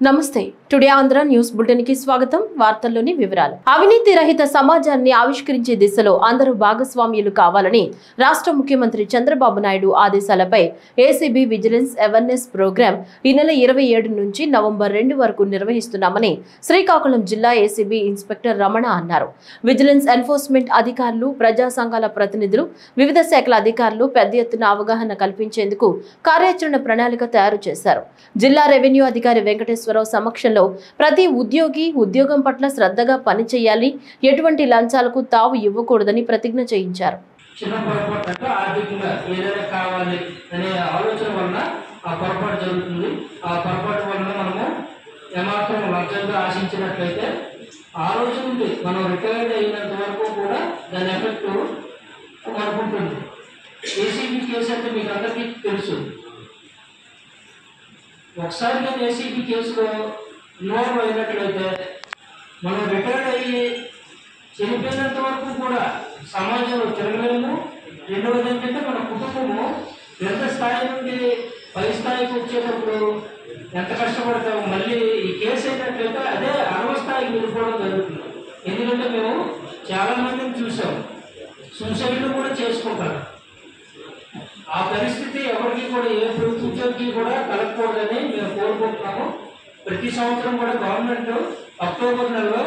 నమస్తే today Andhra news bulletin కి స్వాగతం. వార్తల్లోని వివరాలు. అవినీతి రహిత సమాజాన్ని ఆవిష్కరించే దిశలో అందరూ భాగస్వామ్యులు కావాలని రాష్ట్ర ముఖ్యమంత్రి చంద్రబాబు నాయుడు ఆదేశాలపై ఏసీబీ విజిలెన్స్ అవేర్నెస్ ప్రోగ్రాం ఈ నెల 27 నుంచి నవంబర్ 2 వరకు నిర్వహిస్తున్నామని శ్రీకాకుళం జిల్లా ఏసీబీ ఇన్స్పెక్టర్ రమణ అన్నారు. విజిలెన్స్ ఎన్ఫోర్స్మెంట్ అధికారులు, ప్రజా సంఘాల ప్రతినిధులు, వివిధ శాఖల అధికారులు పెద్ద ఎత్తున అవగాహన కల్పించేందుకు కార్యాచరణ ప్రణాళిక తయారు చేశారు. జిల్లా రెవెన్యూ అధికారి వెంకటేశ్వరరావు సమక్షంలో ప్రతి ఉద్యోగి ఉద్యోగం పట్ల శ్రద్ధగా పనిచేయాలి, ఎటువంటి లంచాలకు తావు ఇవ్వకూడదని ప్రతిజ్ఞ చేయించారు. చిన్న పొరపాటు అంటే ఆర్థికంగా ఏదైనా కావాలి అనే ఆలోచన వలన ఆ పొరపాటు జరుగుతుంది. ఆ పొరపాటు వలన మనము ఏమాత్రం లంచంగా ఆశించినట్లయితే ఆ రోజు నుండి మనం రిటైర్డ్ అయినంత వరకు కూడా దాని ఎఫెక్ట్ మనకు ఉంటుంది. ఏసీబీ కేసు అంటే మీకు అందరికీ తెలుసు. ఒకసారి నేను ఏసీబీ కేసులో ఇన్వాల్వ్ అయినట్లయితే మనం రిటైర్డ్ అయ్యి చనిపోయినంత వరకు కూడా సమాజంలో తిరగలేము. రెండవది ఏంటంటే మన కుటుంబము పెద్ద స్థాయి నుండి పై స్థాయికి వచ్చేటప్పుడు ఎంత కష్టపడతాము. మళ్ళీ ఈ కేసు అయినట్లయితే అదే 60 స్థాయికి వెళ్ళిపోవడం జరుగుతుంది. ఎందుకంటే మేము చాలామందిని చూసాము, సూసైడ్లు కూడా చేసుకుంటారు. ఆ పరిస్థితి ఎవరికి కూడా, ఏ ప్రభుత్వ ఉద్యోగికి కూడా కలగకూడదని మేము కోరుకుంటున్నాము. ప్రతి సంవత్సరం కూడా గవర్నమెంట్ అక్టోబర్ నెలలో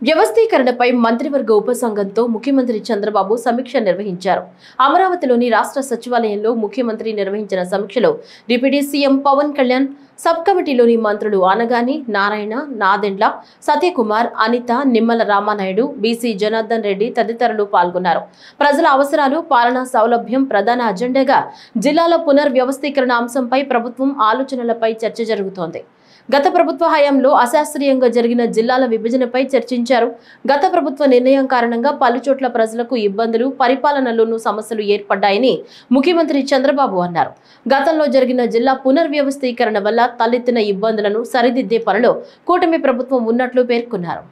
వ్యవస్థీకరణపై మంత్రివర్గ ఉపసంఘంతో ముఖ్యమంత్రి చంద్రబాబు సమీక్ష నిర్వహించారు. అమరావతిలోని రాష్ట్ర సచివాలయంలో ముఖ్యమంత్రి నిర్వహించిన సమీక్షలో deputy CM Pawan Kalyan, sub కమిటీలోని మంత్రులు అనగాని నారాయణ, నాదెండ్ల సత్యకుమార్, అనిత, నిమ్మల రామానాయుడు, బీసీ జనార్దన్ రెడ్డి తదితరులు పాల్గొన్నారు. ప్రజల అవసరాలు, పాలనా సౌలభ్యం ప్రధాన అజెండాగా జిల్లాల పునర్వ్యవస్థీకరణ అంశంపై ప్రభుత్వం ఆలోచనలపై చర్చ జరుగుతోంది. గత ప్రభుత్వ హయాంలో అశాస్త్రీయంగా జరిగిన జిల్లాల విభజనపై చర్చించారు. గత ప్రభుత్వ నిర్ణయం కారణంగా పలుచోట్ల ప్రజలకు ఇబ్బందులు, పరిపాలనలోనూ సమస్యలు ఏర్పడ్డాయని ముఖ్యమంత్రి చంద్రబాబు అన్నారు. గతంలో జరిగిన జిల్లా పునర్వ్యవస్థీకరణ వల్ల తలెత్తిన ఇబ్బందులను సరిదిద్దే పనిలో కూటమి ప్రభుత్వం ఉన్నట్లు పేర్కొన్నారు.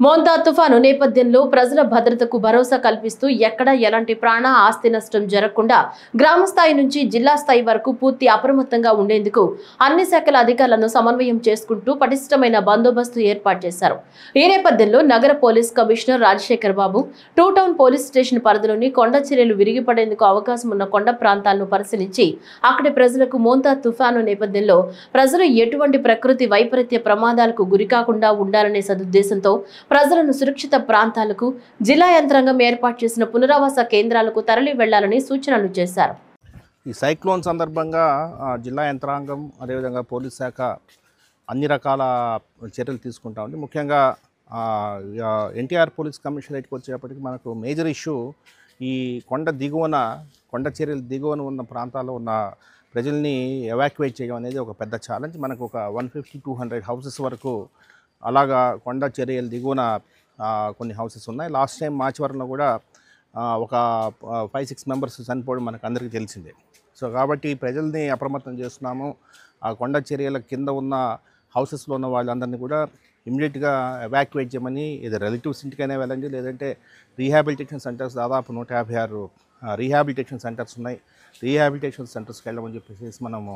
మోంతా తుఫాను నేపథ్యంలో ప్రజల భద్రతకు భరోసా కల్పిస్తూ ఎక్కడా ఎలాంటి ప్రాణ ఆస్తి నష్టం జరగకుండా గ్రామ స్థాయి నుంచి జిల్లా స్థాయి వరకు పూర్తి అప్రమత్తంగా ఉండేందుకు అన్ని శాఖల అధికారులను సమన్వయం చేసుకుంటూ పటిష్టమైన బందోబస్తు ఏర్పాటు చేశారు. ఈ నేపథ్యంలో నగర పోలీస్ కమిషనర్ రాజశేఖర్ బాబు టూ టౌన్ పోలీస్ స్టేషన్ పరిధిలోని కొండ చర్యలు విరిగిపడేందుకు అవకాశం ఉన్న కొండ ప్రాంతాలను పరిశీలించి అక్కడి ప్రజలకు మోంతా తుఫాను నేపథ్యంలో ప్రజలు ఎటువంటి ప్రకృతి వైపరీత్య ప్రమాదాలకు గురికాకుండా ఉండాలనే సదుద్దేశంతో ప్రజలను సురక్షిత ప్రాంతాలకు జిల్లా యంత్రాంగం ఏర్పాటు చేసిన పునరావాస కేంద్రాలకు తరలి వెళ్లాలని సూచనలు చేశారు. ఈ సైక్లోన్ సందర్భంగా జిల్లా యంత్రాంగం, అదేవిధంగా పోలీస్ శాఖ అన్ని రకాల చర్యలు తీసుకుంటా ఉంది. ముఖ్యంగా ఎన్టీఆర్ పోలీస్ కమిషనరేట్కి వచ్చేటప్పటికి మనకు మేజర్ ఇష్యూ ఈ కొండ చర్యలు దిగువన ఉన్న ప్రాంతాల్లో ఉన్న ప్రజల్ని ఎవాక్యువేట్ చేయడం అనేది ఒక పెద్ద ఛాలెంజ్. మనకు ఒక 150-200 హౌసెస్ వరకు అలాగా కొండ చర్యలు దిగువన కొన్ని హౌసెస్ ఉన్నాయి. లాస్ట్ టైం మార్చి వరంలో కూడా ఒక 5-6 మెంబర్స్ చనిపోవడం మనకు అందరికీ తెలిసిందే. సో కాబట్టి ప్రజల్ని అప్రమత్తం చేస్తున్నాము. ఆ కొండ చర్యల కింద ఉన్న హౌసెస్లో ఉన్న వాళ్ళందరినీ కూడా ఇమ్మీడియట్గా ఎవాక్యువేట్ చేయమని, ఇది రిలేటివ్స్ ఇంటికైనా వెళ్ళండి, లేదంటే రీహాబిలిటేషన్ సెంటర్స్ దాదాపు 156 రీహాబిలిటేషన్ సెంటర్స్ ఉన్నాయి. రీహాబిలిటేషన్ సెంటర్స్కి వెళ్ళమని చెప్పేసి మనము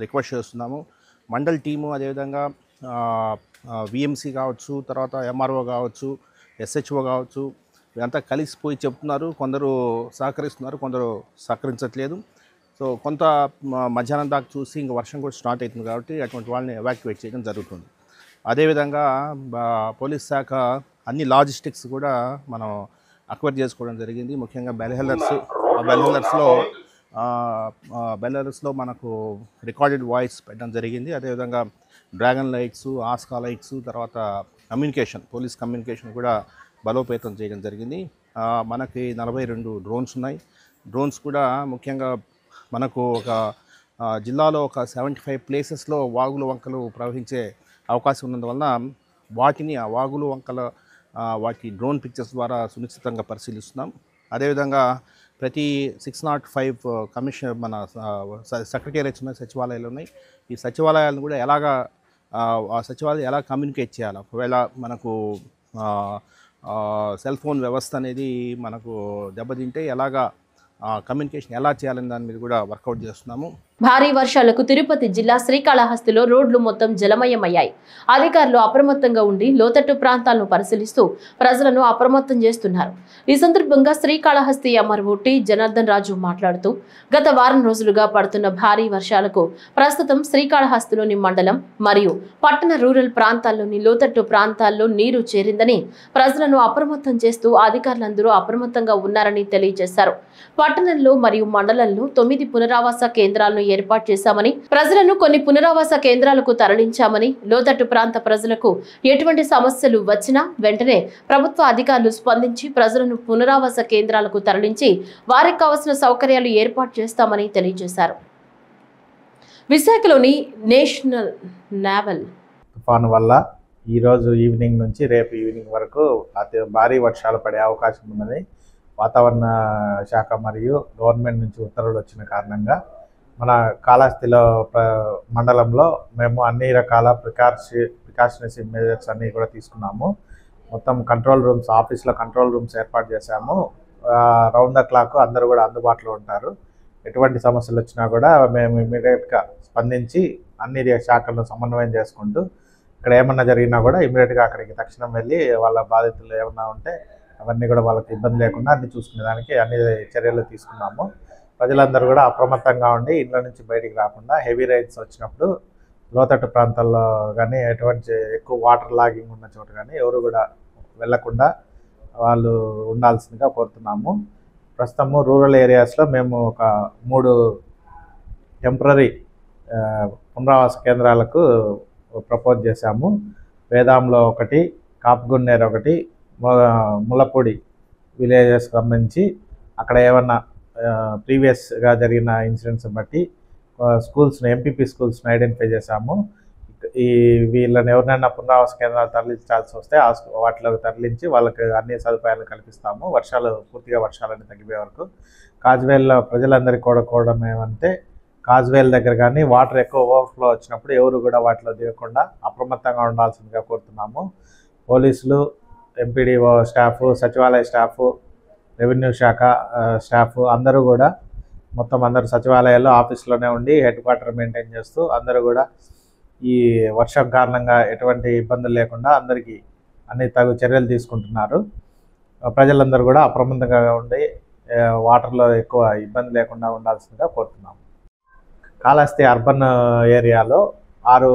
రిక్వెస్ట్ చేస్తున్నాము. మండల్ టీము, అదేవిధంగా విఎంసీ కావచ్చు, తర్వాత ఎంఆర్ఓ కావచ్చు, ఎస్హెచ్ఓ కావచ్చు, ఇదంతా కలిసిపోయి చెప్తున్నారు. కొందరు సహకరిస్తున్నారు, కొందరు సహకరించట్లేదు. సో కొంత మధ్యాహ్నం దాకా చూసి ఇంక వర్షం కూడా స్టార్ట్ అవుతుంది కాబట్టి అటువంటి వాళ్ళని ఎవాక్యువేట్ చేయడం జరుగుతుంది. అదేవిధంగా పోలీస్ శాఖ అన్ని లాజిస్టిక్స్ కూడా మనం అక్వైర్ చేసుకోవడం జరిగింది. ముఖ్యంగా బెల్లర్స్లో మనకు రికార్డెడ్ వాయిస్ పెట్టడం జరిగింది. అదేవిధంగా డ్రాగన్ లైట్స్, ఆస్కా లైట్స్, తర్వాత పోలీస్ కమ్యూనికేషన్ కూడా బలోపేతం చేయడం జరిగింది. మనకి 42 డ్రోన్స్ ఉన్నాయి. డ్రోన్స్ కూడా ముఖ్యంగా మనకు ఒక జిల్లాలో ఒక 75 ప్లేసెస్లో వాగులు వంకలు ప్రవహించే అవకాశం ఉన్నందువలన ఆ వాగులు వంకల వాటి డ్రోన్ పిక్చర్స్ ద్వారా సునిశ్చితంగా పరిశీలిస్తున్నాం. అదేవిధంగా ప్రతి 605 కమిషనర్ మన సెక్రటేరియట్స్ ఉన్నాయి, సచివాలయాలు ఉన్నాయి. ఈ సచివాలయాలను కూడా ఎలాగా ఆ సచివాలయం ఎలా కమ్యూనికేట్ చేయాలి, ఒకవేళ మనకు సెల్ ఫోన్ వ్యవస్థ అనేది మనకు దెబ్బతింటే ఎలాగా కమ్యూనికేషన్ ఎలా చేయాలని దాని మీద కూడా వర్కౌట్ చేస్తున్నాము. భారీ వర్షాలకు తిరుపతి జిల్లా శ్రీకాళహస్తిలో రోడ్లు మొత్తం జలమయమయ్యాయి. అధికారులు అప్రమత్తంగా ఉండి లోతట్టు ప్రాంతాలను పరిశీలిస్తూ ప్రజలను అప్రమత్తం చేస్తున్నారు. ఈ సందర్భంగా శ్రీకాళహస్తి ఎంఆర్ఓ టి జనార్దన్ రాజు మాట్లాడుతూ గత వారం రోజులుగా పడుతున్న భారీ వర్షాలకు ప్రస్తుతం శ్రీకాళహస్తిలోని మండలం మరియు పట్టణ రూరల్ ప్రాంతాల్లోని లోతట్టు ప్రాంతాల్లో నీరు చేరిందని, ప్రజలను అప్రమత్తం చేస్తూ అధికారులందరూ అప్రమత్తంగా ఉన్నారని తెలియజేశారు. పట్టణంలో మరియు మండలంలో 9 పునరావాస కేంద్రాలను ఏర్పాటు చేశామని, ప్రజలను కొన్ని పునరావాస కేంద్రాలకు తరలించామని, లోతట్టు ప్రాంత ప్రజలకు ఎటువంటి సమస్యలు వచ్చినా వెంటనే ప్రభుత్వ అధికారులు స్పందించి ప్రజలను పునరావాస కేంద్రాలకు తరలించి వారికి కావాల్సిన సౌకర్యాలు ఏర్పాటు చేస్తామని తెలియజేశారు. విశాఖలోని నేషనల్ నేవల్ తుఫాను వల్ల ఈరోజు ఈవినింగ్ నుంచి రేపు ఈవినింగ్ వరకు అతి భారీ వర్షాలు పడే అవకాశం ఉన్నది. వాతావరణ శాఖ మరియు గవర్నమెంట్ నుంచి ఉత్తర్వులు వచ్చిన కారణంగా మన కాళహస్తిలో మండలంలో మేము అన్ని రకాల ప్రికాషనరీ మెజర్స్ అన్నీ కూడా తీసుకున్నాము. మొత్తం కంట్రోల్ రూమ్స్, ఆఫీస్లో కంట్రోల్ రూమ్స్ ఏర్పాటు చేశాము. రౌండ్ ద క్లాక్ అందరూ కూడా అందుబాటులో ఉంటారు. ఎటువంటి సమస్యలు వచ్చినా కూడా మేము ఇమీడియట్గా స్పందించి అన్ని శాఖలను సమన్వయం చేసుకుంటూ ఇక్కడ ఏమన్నా జరిగినా కూడా ఇమీడియట్గా అక్కడికి తక్షణం వెళ్ళి వాళ్ళ బాధితులు ఏమన్నా ఉంటే అవన్నీ కూడా వాళ్ళకి ఇబ్బంది లేకుండా అన్ని చూసుకునేదానికి అన్ని చర్యలు తీసుకున్నాము. ప్రజలందరూ కూడా అప్రమత్తంగా ఉండి ఇంట్లో నుంచి బయటికి రాకుండా, హెవీ రైన్స్ వచ్చినప్పుడు లోతట్టు ప్రాంతాల్లో కానీ ఎటువంటి ఎక్కువ వాటర్ లాగింగ్ ఉన్న చోట కానీ ఎవరు కూడా వెళ్లకుండా వాళ్ళు ఉండాల్సిందిగా కోరుతున్నాము. ప్రస్తుతము రూరల్ ఏరియాస్లో మేము ఒక 3 టెంపరీ పునరావాస కేంద్రాలకు ప్రపోజ్ చేశాము. వేదాంలో 1, కాపుగున్నేరు 1, ముల్లపూడి విలేజెస్ సంబంధించి అక్కడ ఏమన్నా ప్రీవియస్గా జరిగిన ఇన్సిడెంట్స్ బట్టి స్కూల్స్ని, ఎంపీపీ స్కూల్స్ని ఐడెంటిఫై చేశాము. వీళ్ళని ఎవరినైనా పునరావాస కేంద్రాలు తరలించాల్సి వస్తే వాటిలోకి తరలించి వాళ్ళకి అన్ని సదుపాయాలు కల్పిస్తాము పూర్తిగా వర్షాలన్నీ తగ్గిపోయే వరకు. కాజ్వేల్లో ప్రజలందరికీ కోరడం ఏమంటే, కాజ్వేల్ దగ్గర కానీ వాటర్ ఎక్కువ ఓవర్ఫ్లో వచ్చినప్పుడు ఎవరు కూడా వాటిలో దిగకుండా అప్రమత్తంగా ఉండాల్సిందిగా కోరుతున్నాము. పోలీసులు, ఎంపీడీఓ స్టాఫ్, సచివాలయ స్టాఫ్, రెవెన్యూ శాఖ స్టాఫ్ అందరూ కూడా మొత్తం అందరూ సచివాలయాల్లో ఆఫీస్లోనే ఉండి హెడ్ క్వార్టర్ మెయింటైన్ చేస్తూ అందరూ కూడా ఈ వర్షం కారణంగా ఎటువంటి ఇబ్బందులు లేకుండా అందరికీ అన్ని తగు చర్యలు తీసుకుంటున్నారు. ప్రజలందరూ కూడా అప్రమత్తంగా ఉండి వాటర్లో ఎక్కువ ఇబ్బంది లేకుండా ఉండాల్సిందిగా కోరుతున్నాము. కాళహస్తి అర్బన్ ఏరియాలో 6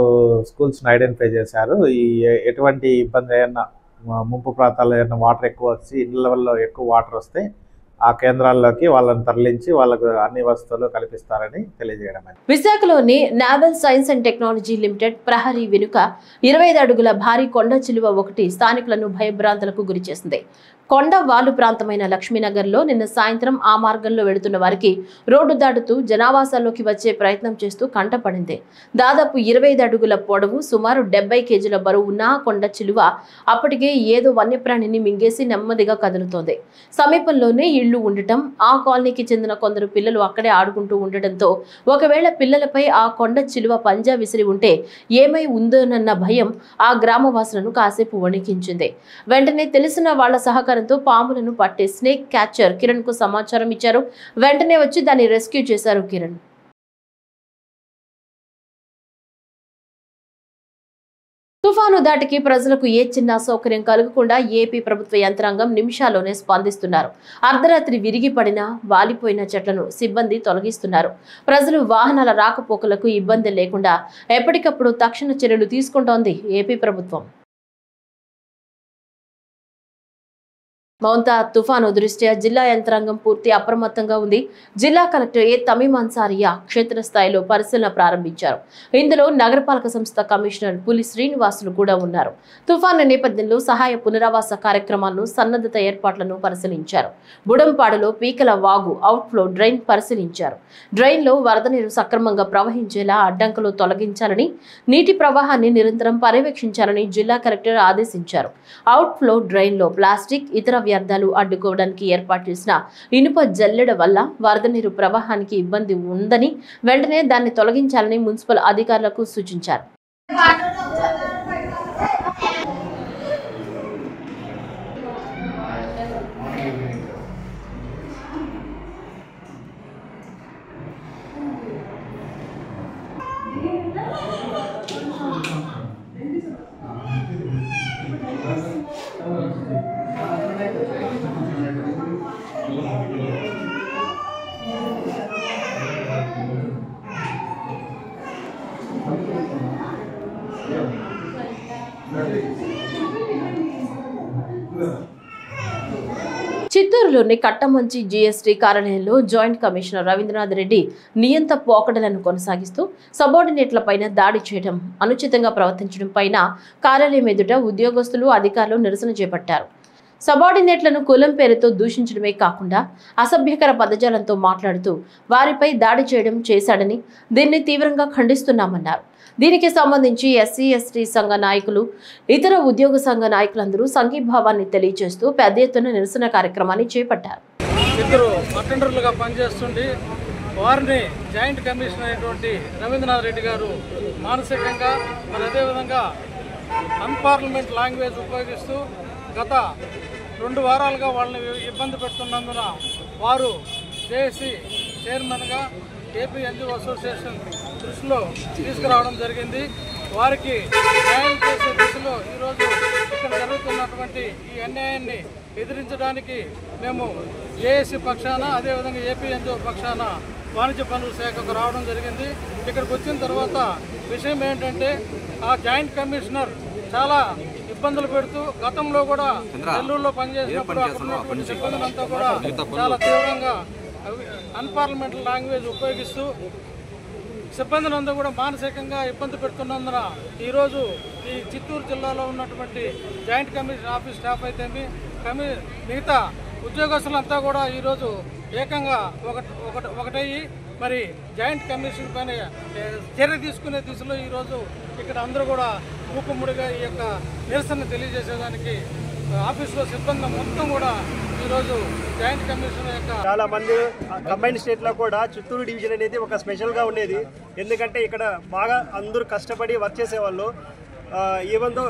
స్కూల్స్ని ఐడెంటిఫై చేశారు. ఈ ఎటువంటి ఇబ్బంది ఏమన్నా ముంపు ప్రాంతాల్లో ఏదైనా వాటర్ ఎక్కువ వచ్చి ఇళ్ళల్లో ఎక్కువ వాటర్ వస్తే ఆ కేంద్రాల్లోకి వాళ్ళని తరలించి వాళ్ళకు అన్ని వసతులు కల్పిస్తారని తెలియజేయడం. విశాఖలోని naval science and technology limited ప్రహరీ వెనుక 25 అడుగుల భారీ కొండ చిలువ ఒకటి స్థానికులను భయభ్రాంతులకు గురిచేసింది. కొండ వాలు ప్రాంతమైన లక్ష్మీనగర్లో నిన్న సాయంత్రం ఆ మార్గంలో వెళుతున్న వారికి రోడ్డు దాటుతూ జనావాసాల్లోకి వచ్చే ప్రయత్నం చేస్తూ కంటపడింది. దాదాపు 25 అడుగుల పొడవు, సుమారు 70 కేజీల బరువు ఉన్న కొండ చిలువ అప్పటికే ఏదో వన్యప్రాణిని మింగేసి నెమ్మదిగా కదులుతోంది. సమీపంలోనే ఇళ్లు ఉండటం, ఆ కాలనీకి చెందిన కొందరు పిల్లలు అక్కడే ఆడుకుంటూ ఉండటంతో ఒకవేళ పిల్లలపై ఆ కొండ చిలువ పంజా విసిరి ఉంటే ఏమై ఉందోనన్న భయం ఆ గ్రామవాసులను కాసేపు వణికించింది. వెంటనే తెలిసిన వాళ్ల సహకారం పాములను పట్టే స్నేక్ క్యాచర్ కిరణ్ కు సమాచారం ఇచ్చారు. వెంటనే వచ్చి దాన్ని రెస్క్యూ చేశారు కిరణ్. తుఫాను దాటికి ప్రజలకు ఏ చిన్న సౌకర్యం కలగకుండా ఏపీ ప్రభుత్వ యంత్రాంగం నిమిషాల్లోనే స్పందిస్తున్నారు. అర్ధరాత్రి విరిగి పడిన, వాలిపోయిన చెట్లను సిబ్బంది తొలగిస్తున్నారు. ప్రజలు వాహనాల రాకపోకలకు ఇబ్బంది లేకుండా ఎప్పటికప్పుడు తక్షణ చర్యలు తీసుకుంటోంది ఏపీ ప్రభుత్వం. మౌంతా తుఫాను దృష్ట్యా జిల్లా యంత్రాంగం పూర్తి అప్రమత్తంగా ఉంది. జిల్లా కలెక్టర్ ఏ తమీమ్ అన్సారియా క్షేత్రస్థాయిలో పరిశీలన ప్రారంభించారు. ఇందులో నగరపాలక సంస్థ కమిషనర్ పులి శ్రీనివాసులు కూడా ఉన్నారు. తుఫాను నేపథ్యంలో సహాయ పునరావాస కార్యక్రమాలను, సన్నద్ధత ఏర్పాట్లను పరిశీలించారు. బుడంపాడులో పీకల వాగు అవుట్ఫ్లో డ్రైన్ పరిశీలించారు. డ్రైన్లో వరద నీరు సక్రమంగా ప్రవహించేలా అడ్డంకులు తొలగించాలని, నీటి ప్రవాహాన్ని నిరంతరం పర్యవేక్షించాలని జిల్లా కలెక్టర్ ఆదేశించారు. అవుట్ఫ్లో డ్రైన్లో ప్లాస్టిక్, ఇతర వ్యర్థాలు అడ్డుకోవడానికి ఏర్పాటు చేసిన ఇనుప జల్లెడ వల్ల వరద నీరు ప్రవాహానికి ఇబ్బంది ఉందని వెంటనే దాన్ని తొలగించాలని మున్సిపల్ అధికారులకు సూచించారు. చిత్తూరులోని కట్టమంచి జీఎస్టీ కార్యాలయంలో జాయింట్ కమిషనర్ రవీంద్రనాథ్ రెడ్డి నియంత పోకడలను కొనసాగిస్తూ సబార్డినేట్లపైన దాడి చేయడం, అనుచితంగా ప్రవర్తించడం పైన కార్యాలయం ఎదుట ఉద్యోగస్తులు, అధికారులు నిరసన చేపట్టారు. సబార్డినేట్లను కులం పేరుతో దూషించడమే కాకుండా అసభ్యకర పదజాలంతో మాట్లాడుతూ వారిపై దాడి చేయడం చేశాడని దీన్ని తీవ్రంగా ఖండిస్తున్నామన్నారు. దీనికి సంబంధించి ఎస్సీ ఎస్టీ సంఘ నాయకులు, ఇతర ఉద్యోగ సంఘ నాయకులందరూ సంఘీభావాన్ని తెలియజేస్తూ పెద్ద ఎత్తున నిరసన కార్యక్రమాన్ని చేపట్టారు. ఇద్దరు అటెండర్లుగా పనిచేస్తుండి వారిని జాయింట్ కమిషనర్ అయినటువంటి రవీంద్రనాథ్ రెడ్డి గారు మానసికంగా మరి అదేవిధంగా అన్పార్లమెంట్ లాంగ్వేజ్ ఉపయోగిస్తూ గత 2 వారాలుగా వాళ్ళని ఇబ్బంది పెడుతున్నందున వారు జేఏసీ చైర్మన్గా ఏపీ ఎన్జిఓ అసోసియేషన్ దృష్టిలో తీసుకురావడం జరిగింది. వారికి న్యాయం చేసే దిశలో ఈరోజు ఇక్కడ జరుగుతున్నటువంటి ఈ అన్యాయాన్ని ఎదిరించడానికి మేము జేఏసీ పక్షాన అదేవిధంగా ఏపీ ఎన్జిఓ పక్షాన వాణిజ్య పన్నుల శాఖకు రావడం జరిగింది. ఇక్కడికి వచ్చిన తర్వాత విషయం ఏంటంటే ఆ జాయింట్ కమిషనర్ చాలా ఇబ్బందులు పెడుతూ గతంలో కూడా నెల్లూరులో పనిచేసినప్పుడు అక్కడ ఉన్నటువంటి సిబ్బందులంతా కూడా చాలా తీవ్రంగా అన్పార్లమెంటరీ లాంగ్వేజ్ ఉపయోగిస్తూ సిబ్బందినంతా కూడా మానసికంగా ఇబ్బంది పెడుతున్నందున ఈరోజు ఈ చిత్తూరు జిల్లాలో ఉన్నటువంటి జాయింట్ కమిషన్ ఆఫీస్ స్టాఫ్ అయితేమి మిగతా ఉద్యోగస్తులంతా కూడా ఈరోజు ఏకంగా ఒకటయ్యి మరి జాయింట్ కమిషన్ పైన చర్య తీసుకునే దిశలో ఈరోజు ఇక్కడ అందరూ కూడా మూకుమ్మడిగా ఈ యొక్క నిరసన తెలియజేసేదానికి ఆఫీసులో సిబ్బంది మొత్తం కూడా ఈరోజు జాయింట్ కమిషన్ యొక్క చాలా మంది కంబైన్డ్ స్టేట్లో కూడా చిత్తూరు డివిజన్ అనేది ఒక స్పెషల్గా ఉండేది. ఎందుకంటే ఇక్కడ బాగా అందరూ కష్టపడి వర్క్ చేసేవాళ్ళు. ఈవెన్ దో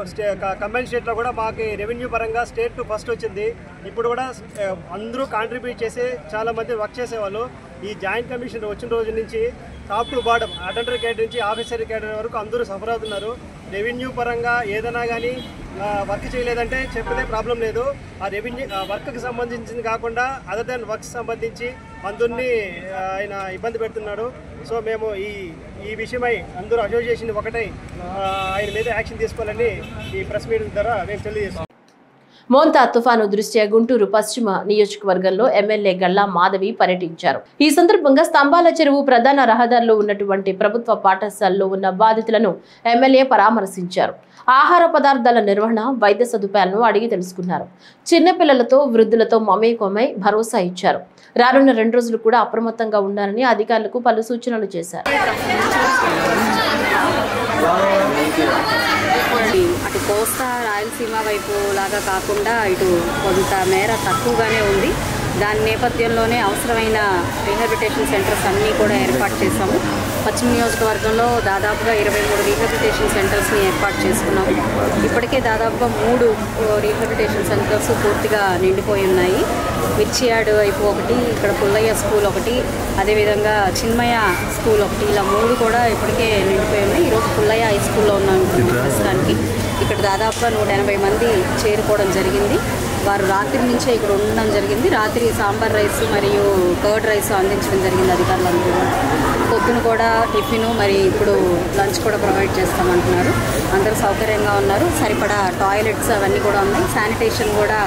కంబైన్ స్టేట్లో కూడా మాకు రెవెన్యూ పరంగా స్టేట్ ఫస్ట్ వచ్చింది. ఇప్పుడు కూడా అందరూ కాంట్రిబ్యూట్ చేసి చాలామంది వర్క్ చేసేవాళ్ళు. ఈ జాయింట్ కమిషన్ వచ్చిన రోజు నుంచి top to bottom attender cadre నుంచి ఆఫీసర్ కేడర్ వరకు అందరూ సఫర్ అవుతున్నారు. రెవెన్యూ పరంగా ఏదైనా కానీ వర్క్ చేయలేదంటే చెప్పదే ప్రాబ్లం లేదు. ఆ రెవెన్యూ వర్క్కి సంబంధించింది కాకుండా అదర్ దాన్ వర్క్స్ సంబంధించి అందరినీ ఆయన ఇబ్బంది పెడుతున్నాడు. సో మేము ఈ విషయమై అందరూ అసోసియేషన్ ఒకటై ఆయన మీద యాక్షన్ తీసుకోవాలని ఈ ప్రెస్ మీట్ ద్వారా మేము తెలియజేస్తాం. మోంతా తుఫాను దృష్ట్యా గుంటూరు పశ్చిమ నియోజకవర్గంలో ఎమ్మెల్యే గల్లా మాధవి పర్యటించారు. ఈ సందర్భంగా స్తంభాల చెరువు ప్రధాన రహదారిలో ఉన్నటువంటి ప్రభుత్వ పాఠశాలలో ఉన్న బాధితులను ఎమ్మెల్యే పరామర్శించారు. ఆహార పదార్థాల నిర్వహణ, వైద్య సదుపాయాలను అడిగి తెలుసుకున్నారు. చిన్నపిల్లలతో, వృద్ధులతో మమేకమై భరోసా ఇచ్చారు. రానున్న 2 రోజులు కూడా అప్రమత్తంగా ఉండాలని అధికారులకు పలు సూచనలు చేశారు. అటు కోస్తా రాయలసీమ వైపు లాగా కాకుండా ఇటు కొంత మేర తక్కువగానే ఉంది. దాని నేపథ్యంలోనే అవసరమైన రీహాబిలిటేషన్ సెంటర్స్ అన్నీ కూడా ఏర్పాటు చేశాము. పశ్చిమ నియోజకవర్గంలో దాదాపుగా 23 రీహాబిలిటేషన్ సెంటర్స్ని ఏర్పాటు చేసుకున్నాము. ఇప్పటికే దాదాపుగా 3 రీహాబిలిటేషన్ సెంటర్స్ పూర్తిగా నిండిపోయి ఉన్నాయి. మిర్చియాడ్ వైపు ఒకటి, ఇక్కడ పుల్లయ్య స్కూల్ ఒకటి, అదేవిధంగా చిన్మయ స్కూల్ ఒకటి, ఇలా 3 కూడా ఇప్పటికే నిండిపోయి ఉన్నాయి. ఈరోజు పుల్లయ్య హై స్కూల్లో ఉన్నాం ప్రస్తుతానికి. ఇక్కడ దాదాపుగా 180 మంది చేరుకోవడం జరిగింది. వారు రాత్రి నుంచే ఇక్కడ ఉండడం జరిగింది. రాత్రి సాంబార్ రైస్ మరియు కర్డ్ రైస్ అందించడం జరిగింది అధికారులందరూ కూడా. పొద్దున కూడా టిఫిన్, మరి ఇప్పుడు లంచ్ కూడా ప్రొవైడ్ చేస్తామంటున్నారు. అందరూ సౌకర్యంగా ఉన్నారు. సరిపడా టాయిలెట్స్ అవన్నీ కూడా ఉన్నాయి. శానిటేషన్ కూడా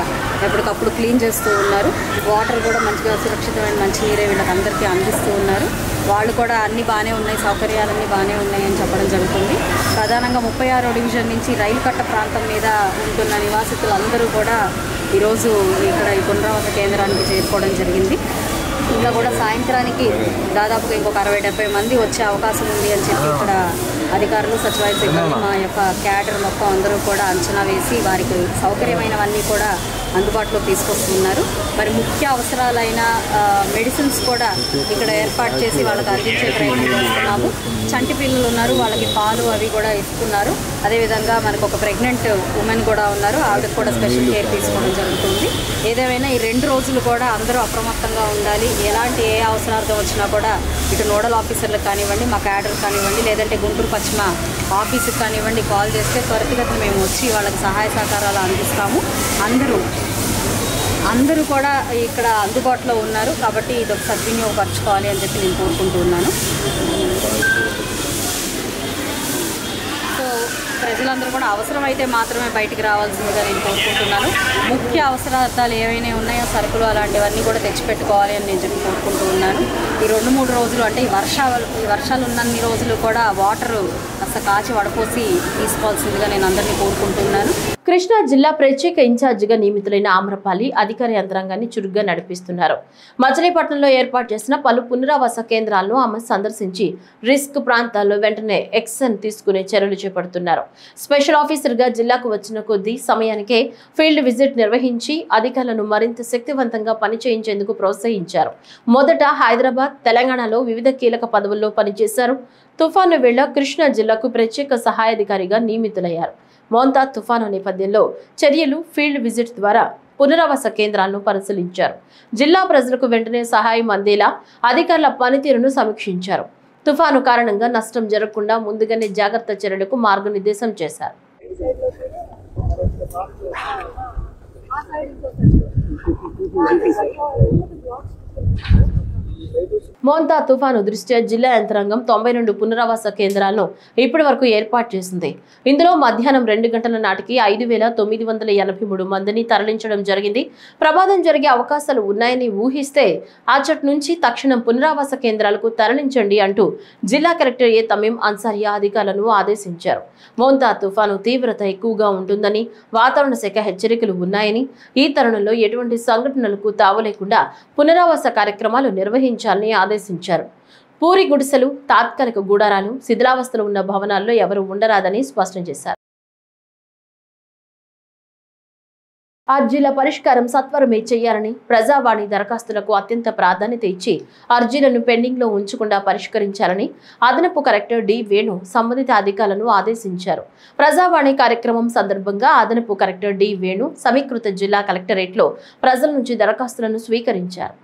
ఎప్పటికప్పుడు క్లీన్ చేస్తూ ఉన్నారు. వాటర్ కూడా మంచిగా సురక్షితమైన మంచినీరే వీళ్ళకి అందరికీ అందిస్తూ ఉన్నారు. వాళ్ళు కూడా అన్నీ బాగానే ఉన్నాయి, సౌకర్యాలన్నీ బాగానే ఉన్నాయని చెప్పడం జరుగుతుంది. ప్రధానంగా 36వ డివిజన్ నుంచి రైలు కట్ట ప్రాంతం మీద ఉంటున్న నివాసితులందరూ కూడా ఈరోజు ఇక్కడ ఈ పునరావాస కేంద్రానికి చేరుకోవడం జరిగింది. ఇంకా కూడా సాయంత్రానికి దాదాపుగా ఇంకొక 60-70 మంది వచ్చే అవకాశం ఉంది అని చెప్పి ఇక్కడ అధికారులు, సచివాలయ సిబ్బంది, మా యొక్క క్యాడర్ మొత్తం అందరూ కూడా అంచనా వేసి వారికి సౌకర్యమైనవన్నీ కూడా అందుబాటులో తీసుకొస్తున్నారు. మరి ముఖ్య అవసరాలైన మెడిసిన్స్ కూడా ఇక్కడ ఏర్పాటు చేసి వాళ్ళకి అందించే ప్రయత్నం చేస్తున్నాము. చంటి పిల్లలు ఉన్నారు, వాళ్ళకి పాలు అవి కూడా ఇస్తున్నారు. అదేవిధంగా మనకు ఒక ప్రెగ్నెంట్ ఉమెన్ కూడా ఉన్నారు, ఆవిడకి కూడా స్పెషల్ కేర్ తీసుకోవడం జరుగుతుంది. ఏదేమైనా ఈ 2 రోజులు కూడా అందరూ అప్రమత్తంగా ఉండాలి. ఎలాంటి ఏ అవసరాలతో వచ్చినా కూడా ఇటు నోడల్ ఆఫీసర్లకు కానివ్వండి, మా క్యాడర్ కానివ్వండి, లేదంటే గుంటూరు పశ్చిమ ఆఫీసుకి కానివ్వండి కాల్ చేస్తే త్వరితగతిన మేము వచ్చి వాళ్ళకి సహాయ సహకారాలు అందిస్తాము. అందరూ కూడా ఇక్కడ అందుబాటులో ఉన్నారు కాబట్టి ఇది ఒక సద్వినియోగపరచుకోవాలి అని చెప్పి నేను కోరుకుంటున్నాను. సో ప్రజలందరూ కూడా అవసరమైతే మాత్రమే బయటికి రావాల్సిందిగా నేను కోరుకుంటున్నాను. ముఖ్య అవసరార్థాలు ఏవైనా ఉన్నాయో సరుకులు అలాంటివన్నీ కూడా తెచ్చిపెట్టుకోవాలి అని నేను కోరుకుంటూ ఉన్నాను. ఈ 2-3 రోజులు అంటే ఈ వర్షాలు ఉన్నన్ని రోజులు కూడా వాటర్ కాస్త కాచి వడపోసి తీసుకోవాల్సిందిగా నేను అందరినీ కోరుకుంటున్నాను. కృష్ణా జిల్లా ప్రత్యేక ఇన్ఛార్జిగా నియమితులైన ఆమ్రపాలి అధికార యంత్రాంగాన్ని చురుగ్గా నడిపిస్తున్నారు. మచిలీపట్నంలో ఏర్పాటు చేసిన పలు పునరావాస కేంద్రాలను ఆమె సందర్శించి రిస్క్ ప్రాంతాల్లో వెంటనే యాక్షన్ తీసుకునే చర్యలు చేపడుతున్నారు. స్పెషల్ ఆఫీసర్గా జిల్లాకు వచ్చిన కొద్ది సమయానికే ఫీల్డ్ విజిట్ నిర్వహించి అధికారులను మరింత శక్తివంతంగా పనిచేయించేందుకు ప్రోత్సహించారు. మొదట హైదరాబాద్, తెలంగాణలో వివిధ కీలక పదవుల్లో పనిచేశారు. తుఫాను వేళ కృష్ణా జిల్లాకు ప్రత్యేక సహాయాధికారిగా నియమితులయ్యారు. మోంతా తుఫాను నేపథ్యంలో చర్యలు, ఫీల్డ్ విజిట్ ద్వారా పునరావాస కేంద్రాలను పరిశీలించారు. జిల్లా ప్రజలకు వెంటనే సహాయం అందేలా అధికారుల పనితీరును సమీక్షించారు. తుఫాను కారణంగా నష్టం జరగకుండా ముందుగానే జాగ్రత్త చర్యలకు మార్గనిర్దేశం చేశారు. మోంతా తుఫాను దృష్ట్యా జిల్లా యంత్రాంగం 92 పునరావాస కేంద్రాలను ఇప్పటి వరకు ఏర్పాటు చేసింది. ఇందులో మధ్యాహ్నం 2 గంటల నాటికి 5,983 మందిని తరలించడం జరిగింది. ప్రమాదం జరిగే అవకాశాలు ఉన్నాయని ఊహిస్తే ఆ చోటు నుంచి తక్షణం పునరావాస కేంద్రాలకు తరలించండి అంటూ జిల్లా కలెక్టర్ ఏ తమీం అన్సారియా అధికారులను ఆదేశించారు. మోంతా తుఫాను తీవ్రత ఎక్కువగా ఉంటుందని వాతావరణ శాఖ హెచ్చరికలు ఉన్నాయని, ఈ తరుణంలో ఎటువంటి సంఘటనలకు తావలేకుండా పునరావాస కార్యక్రమాలు నిర్వహించాలని ఆదేశించారు. పూరి గుడిసెలు, తాత్కాలిక గూడారాలు, శిథిలావస్థలో ఉన్న భవనాల్లో ఎవరు ఉండరాదని స్పష్టం చేశారు. అర్జీల పరిష్కారం సత్వరమే చేయాలని, ప్రజావాణి దరఖాస్తులకు అత్యంత ప్రాధాన్యత ఇచ్చి అర్జీలను పెండింగ్ లో ఉంచకుండా పరిష్కరించాలని అదనపు కలెక్టర్ డి వేణు సంబంధిత అధికారులను ఆదేశించారు. ప్రజావాణి కార్యక్రమం సందర్భంగా అదనపు కలెక్టర్ డి వేణు సమీకృత జిల్లా కలెక్టరేట్ లో ప్రజల నుంచి దరఖాస్తులను స్వీకరించారు.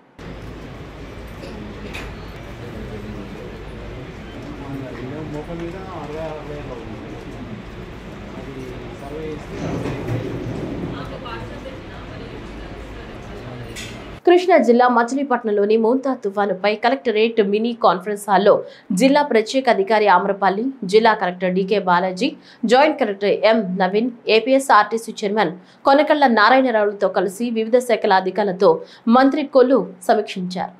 కృష్ణా జిల్లా మచిలీపట్నంలోని మోంతా తుఫానుపై కలెక్టరేట్ మినీ కాన్ఫరెన్స్ హాల్లో జిల్లా ప్రత్యేక అధికారి ఆమ్రపాలి, జిల్లా collector DK Balaji, joint collector M Naveen, APSRTC chairman Konakalla నారాయణరావులతో కలిసి వివిధ శాఖల అధికారులతో మంత్రి కొల్లు సమీక్షించారు.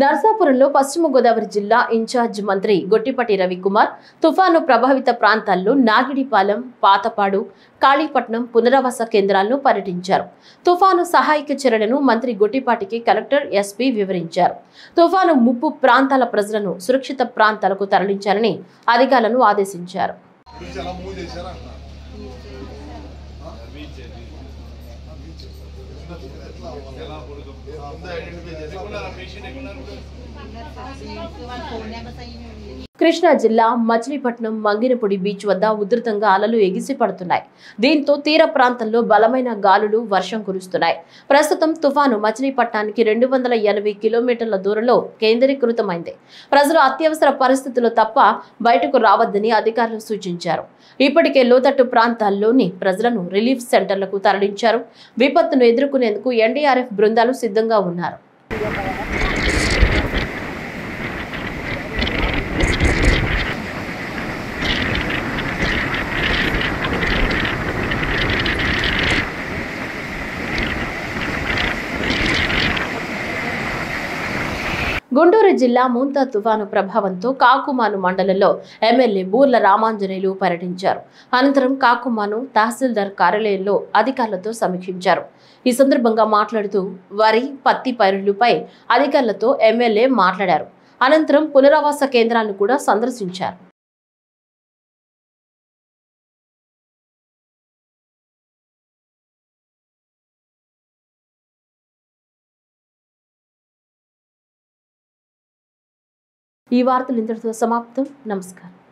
నర్సాపురంలో పశ్చిమ గోదావరి జిల్లా ఇన్ఛార్జ్ మంత్రి గొట్టిపాటి రవికుమార్ తుఫాను ప్రభావిత ప్రాంతాల్లో నాగిడిపాలెం, పాతపాడు, కాళీపట్నం పునరావాస కేంద్రాలను పర్యటించారు. తుఫాను సహాయక చర్యలను మంత్రి గొట్టిపాటికి కలెక్టర్ ఎస్పీ వివరించారు. తుఫాను ముప్పు ప్రాంతాల ప్రజలను సురక్షిత ప్రాంతాలకు తరలించాలని అధికారులను ఆదేశించారు. కృష్ణా జిల్లా మచిలీపట్నం మంగినపొడి బీచ్ వద్ద ఉధృతంగా అలలు ఎగిసి పడుతున్నాయి. దీంతో తీర ప్రాంతంలో బలమైన గాలులు, వర్షం కురుస్తున్నాయి. ప్రస్తుతం తుఫాను మచిలీపట్నానికి 280 కిలోమీటర్ల దూరంలో కేంద్రీకృతమైంది. ప్రజలు అత్యవసర పరిస్థితుల్లో తప్ప బయటకు రావద్దని అధికారులు సూచించారు. ఇప్పటికే లోతట్టు ప్రాంతాల్లోని ప్రజలను రిలీఫ్ సెంటర్లకు తరలించారు. విపత్తును ఎదుర్కొనేందుకు ఎన్డీఆర్ఎఫ్ బృందాలు సిద్ధంగా ఉన్నారు. జిల్లా ముంతా తుఫాను ప్రభావంతో కాకుమాను మండలంలో ఎమ్మెల్యే బూర్ల రామాంజనేయులు పర్యటించారు. అనంతరం కాకుమాను తహసీల్దార్ కార్యాలయంలో అధికారులతో సమీక్షించారు. ఈ సందర్భంగా మాట్లాడుతూ వరి, పత్తి పైరులపై అధికారులతో ఎమ్మెల్యే మాట్లాడారు. అనంతరం పునరావాస కేంద్రాలను కూడా సందర్శించారు. ఈ వార్తలు ఇంతటితో సమాప్తం. నమస్కారం.